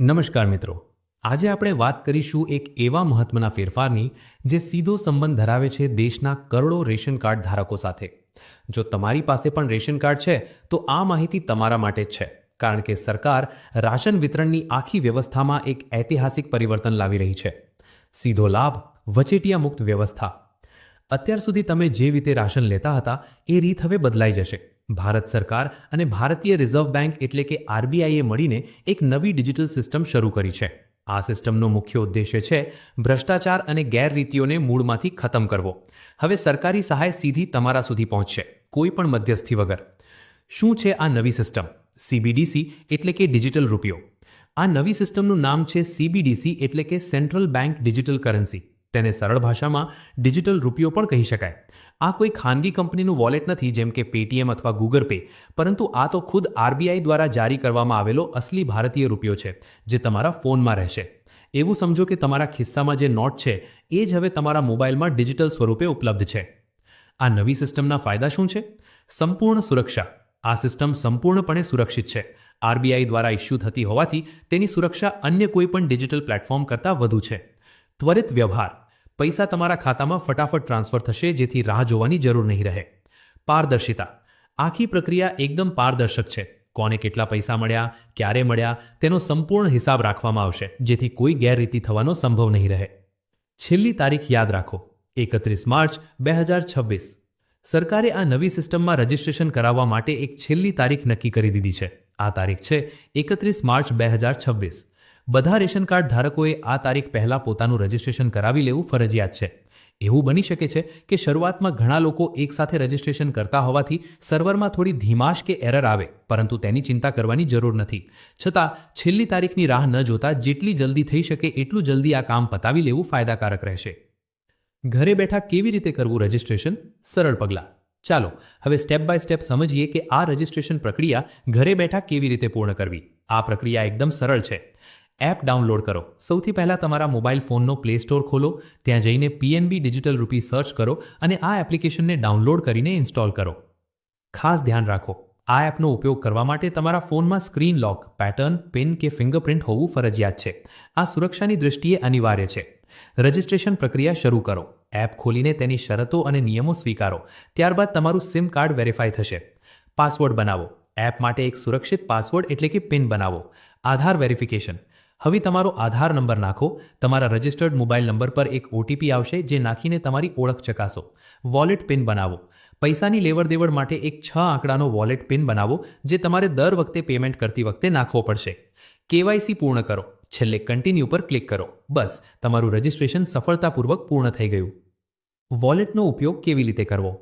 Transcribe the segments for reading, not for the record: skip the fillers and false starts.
નમસ્કાર મિત્રો, આજે આપણે વાત કરીશું એક એવા મહત્વના ફેરફારની જે સીધો સંબંધ ધરાવે છે દેશના કરોડો રેશન કાર્ડ ધારકો સાથે. જો તમારી પાસે પણ રેશન કાર્ડ છે તો આ માહિતી તમારા માટે જ છે, કારણ કે સરકાર રાશન વિતરણની આખી વ્યવસ્થામાં એક ઐતિહાસિક પરિવર્તન લાવી રહી છે. સીધો લાભ, વચેટિયા મુક્ત વ્યવસ્થા. અત્યાર સુધી તમે જે રીતે રાશન લેતા હતા એ રીત હવે બદલાઈ જશે. ભારત સરકાર અને ભારતીય રિઝર્વ બેંક એટલે કે આરબીઆઈએ મળીને એક નવી ડિજિટલ સિસ્ટમ શરૂ કરી છે. આ સિસ્ટમનો મુખ્ય ઉદ્દેશ્ય છે ભ્રષ્ટાચાર અને ગેરરીતિઓને મૂળમાંથી ખતમ કરવો. હવે સરકારી સહાય સીધી તમારા સુધી પહોંચશે, કોઈ પણ મધ્યસ્થી વગર. શું છે આ નવી સિસ્ટમ? સીબીડીસી એટલે કે ડિજિટલ રૂપિયો. આ નવી સિસ્ટમનું નામ છે સીબીડીસી એટલે કે સેન્ટ્રલ બેંક ડિજિટલ કરન્સી. તેને સરળ ભાષામાં ડિજિટલ રૂપિયો પણ કહી શકાય. આ કોઈ ખાનગી કંપનીનું વોલેટ નથી જેમ કે પેટીએમ અથવા ગૂગલ પે, પરંતુ આ તો ખુદ આરબીઆઈ દ્વારા જારી કરવામાં આવેલો અસલી ભારતીય રૂપિયો છે, જે તમારા ફોનમાં રહેશે. એવું સમજો કે તમારા ખિસ્સામાં જે નોટ છે એ જ હવે તમારા મોબાઈલમાં ડિજિટલ સ્વરૂપે ઉપલબ્ધ છે. આ નવી સિસ્ટમના ફાયદા શું છે? સંપૂર્ણ સુરક્ષા. આ સિસ્ટમ સંપૂર્ણપણે સુરક્ષિત છે. આરબીઆઈ દ્વારા ઇસ્યુ થતી હોવાથી તેની સુરક્ષા અન્ય કોઈ પણ ડિજિટલ પ્લેટફોર્મ કરતાં વધુ છે. ત્વરિત વ્યવહાર. પૈસા તમારા ખાતામાં ફટાફટ ટ્રાન્સફર થશે, જેથી રાહ જોવાની જરૂર નહીં રહે. પારદર્શિતા. આખી પ્રક્રિયા એકદમ પારદર્શક છે. કોને કેટલા પૈસા મળ્યા, ક્યારે મળ્યા તેનો સંપૂર્ણ હિસાબ રાખવામાં આવશે, જેથી કોઈ ગેરરીતિ થવાનો સંભવ નહીં રહે. છેલ્લી તારીખ યાદ રાખો, 31 માર્ચ 2026. સરકારે આ નવી સિસ્ટમમાં રજિસ્ટ્રેશન કરાવવા માટે એક છેલ્લી તારીખ નક્કી કરી દીધી છે. આ તારીખ છે 31 માર્ચ 2026. બધા રેશન કાર્ડ ધારકોએ આ તારીખ પહેલાં પોતાનું રજિસ્ટ્રેશન કરાવી લેવું ફરજિયાત છે. એવું બની શકે છે કે શરૂઆતમાં ઘણા લોકો એકસાથે રજિસ્ટ્રેશન કરતા હોવાથી સર્વરમાં થોડી ધીમાશ કે એરર આવે, પરંતુ તેની ચિંતા કરવાની જરૂર નથી. છતાં છેલ્લી તારીખની રાહ ન જોતા જેટલી જલ્દી થઈ શકે એટલું જલ્દી આ કામ પતાવી લેવું ફાયદાકારક રહેશે. ઘરે બેઠા કેવી રીતે કરવું રજિસ્ટ્રેશન? સરળ પગલાં. ચાલો હવે સ્ટેપ બાય સ્ટેપ સમજીએ કે આ રજિસ્ટ્રેશન પ્રક્રિયા ઘરે બેઠા કેવી રીતે પૂર્ણ કરવી. આ પ્રક્રિયા એકદમ સરળ છે. એપ ડાઉનલોડ કરો. સૌથી પહેલાં તમારા મોબાઈલ ફોનનો પ્લે સ્ટોર ખોલો. ત્યાં જઈને પીએનબી ડિજિટલ રૂપી સર્ચ કરો અને આ એપ્લિકેશનને ડાઉનલોડ કરીને ઇન્સ્ટોલ કરો. ખાસ ધ્યાન રાખો, આ એપનો ઉપયોગ કરવા માટે તમારા ફોનમાં સ્ક્રીન લોક, પેટર્ન, પિન કે ફિંગરપ્રિન્ટ હોવું ફરજિયાત છે. આ સુરક્ષાની દૃષ્ટિએ અનિવાર્ય છે. રજિસ્ટ્રેશન પ્રક્રિયા શરૂ કરો. એપ ખોલીને તેની શરતો અને નિયમો સ્વીકારો. ત્યારબાદ તમારું સિમ કાર્ડ વેરીફાઈ થશે. પાસવર્ડ બનાવો. એપ માટે એક સુરક્ષિત પાસવર્ડ એટલે કે પિન બનાવો. આધાર વેરિફિકેશન. હવે તમારો આધાર નંબર નાખો. તમારા રજિસ્ટર્ડ મોબાઈલ નંબર પર એક ઓટીપી આવશે, જે નાખીને તમારી ઓળખ ચકાસો. વોલેટ પિન બનાવો. પૈસાની લેવડદેવડ માટે એક 6 આંકડાનો વોલેટ પિન બનાવો, જે તમારે દર વખતે પેમેન્ટ કરતી વખતે નાખવો પડશે. કેવાયસી પૂર્ણ કરો. છેલ્લે કન્ટિન્યુ પર ક્લિક કરો. બસ, તમારું રજિસ્ટ્રેશન સફળતાપૂર્વક પૂર્ણ થઈ ગયું. વોલેટનો ઉપયોગ કેવી રીતે કરવો?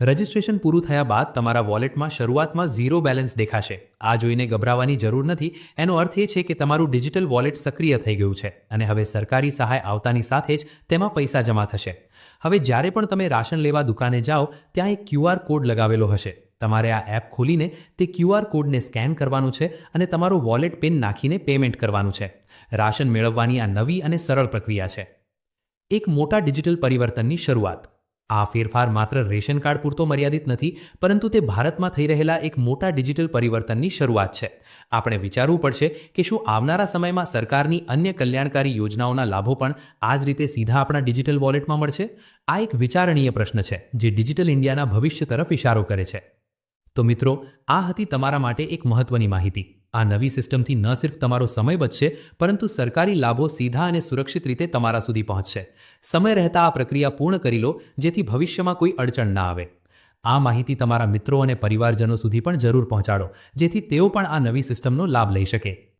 રજિસ્ટ્રેશન પૂરું થયા બાદ તમારા વોલેટમાં શરૂઆતમાં ઝીરો બેલેન્સ દેખાશે. આ જોઈને ગભરાવાની જરૂર નથી. એનો અર્થ એ છે કે તમારું ડિજિટલ વોલેટ સક્રિય થઈ ગયું છે અને હવે સરકારી સહાય આવતાની સાથે જ તેમાં પૈસા જમા થશે. હવે જ્યારે પણ તમે રાશન લેવા દુકાને જાઓ ત્યાં એક ક્યુઆર કોડ લગાવેલો હશે. તમારે આ એપ ખોલીને તે ક્યુઆર કોડને સ્કેન કરવાનું છે અને તમારું વોલેટ પિન નાખીને પેમેન્ટ કરવાનું છે. રાશન મેળવવાની આ નવી અને સરળ પ્રક્રિયા છે. એક મોટા ડિજિટલ પરિવર્તનની શરૂઆત. આ ફેરફાર માત્ર રેશન કાર્ડ પૂરતો મર્યાદિત નથી, પરંતુ તે ભારતમાં થઈ રહેલા એક મોટા ડિજિટલ પરિવર્તનની શરૂઆત છે. આપણે વિચારવું પડશે કે શું આવનારા સમયમાં સરકારની અન્ય કલ્યાણકારી યોજનાઓના લાભો પણ આ જ રીતે સીધા આપણા ડિજિટલ વોલેટમાં મળશે? આ એક વિચારણીય પ્રશ્ન છે જે ડિજિટલ ઇન્ડિયાના ભવિષ્ય તરફ ઇશારો કરે છે. તો મિત્રો, આ હતી તમારા માટે એક મહત્વની માહિતી. આ નવી સિસ્ટમથી ન સિર્ફ તમારો સમય બચશે, પરંતુ સરકારી લાભો સીધા અને સુરક્ષિત રીતે તમારા સુધી પહોંચશે. સમય રહેતા આ પ્રક્રિયા પૂર્ણ કરી લો, જેથી ભવિષ્યમાં કોઈ અડચણ ના આવે. આ માહિતી તમારા મિત્રો અને પરિવારજનો સુધી પણ જરૂર પહોંચાડો, જેથી તેઓ પણ આ નવી સિસ્ટમનો લાભ લઈ શકે.